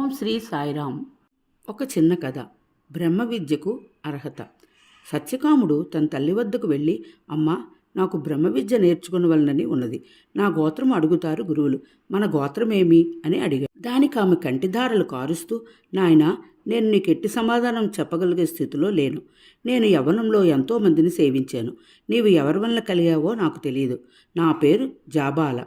ఓం శ్రీ సాయిరామ్. ఒక చిన్న కథ. బ్రహ్మ విద్యకు అర్హత. సత్యకాముడు తన తల్లి వద్దకు వెళ్ళి, అమ్మా, నాకు బ్రహ్మ విద్య నేర్చుకునవలనని ఉన్నది. నా గోత్రం అడుగుతారు గురువులు. మన గోత్రమేమి అని అడిగాడు. దానికి ఆమె కంటిధారలు కారుస్తూ, నాయనా, నేను నీకు ఎట్టి సమాధానం చెప్పగలిగే స్థితిలో లేను. నేను యవ్వనంలో ఎంతోమందిని సేవించాను. నీవు ఎవరి వలన కలిగావో నాకు తెలియదు. నా పేరు జాబాల.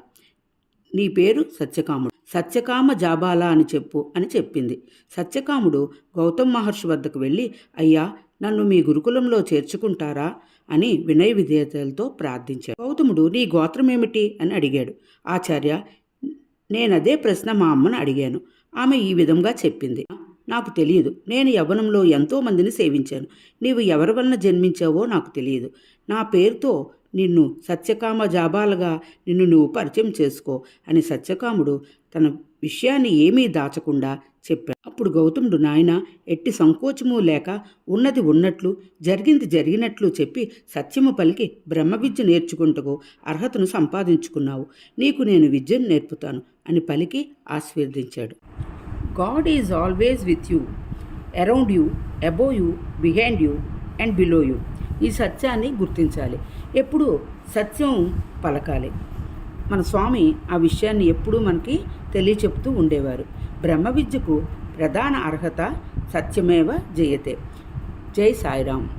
నీ పేరు సత్యకాముడు. సత్యకామ జాబాల అని చెప్పు అని చెప్పింది. సత్యకాముడు గౌతమ్ మహర్షి వద్దకు వెళ్ళి, అయ్యా, నన్ను మీ గురుకులంలో చేర్చుకుంటారా అని వినయ విధేయతలతో ప్రార్థించాడు. గౌతముడు, నీ గోత్రం ఏమిటి అని అడిగాడు. ఆచార్య, నేనదే ప్రశ్న మా అమ్మను అడిగాను. ఆమె ఈ విధంగా చెప్పింది. నాకు తెలియదు. నేను యవ్వనంలో ఎంతోమందిని సేవించాను. నీవు ఎవరి వలన జన్మించావో నాకు తెలియదు. నా పేరుతో నిన్ను సత్యకామ జాబాలుగా నిన్ను నువ్వు పరిచయం చేసుకో అని సత్యకాముడు తన విషయాన్ని ఏమీ దాచకుండా చెప్పాడు. అప్పుడు గౌతముడు, నాయన, ఎట్టి సంకోచము లేక ఉన్నది ఉన్నట్లు జరిగింది జరిగినట్లు చెప్పి సత్యము పలికి బ్రహ్మ విద్య నేర్చుకుంటకు అర్హతను సంపాదించుకున్నావు. నీకు నేను విద్యను నేర్పుతాను అని పలికి ఆశీర్వదించాడు. God is always with you, around you, above you, behind you and below you. ఈ సత్యాన్ని గుర్తించాలి. ఎప్పుడు సత్యం పలకాలి. మన స్వామి ఆ విషయాన్ని ఎప్పుడూ మనకి తెలియచెప్తూ ఉండేవారు. బ్రహ్మ విద్యకు ప్రధాన అర్హత సత్యమేవ జయతే. జై సాయిరామ్.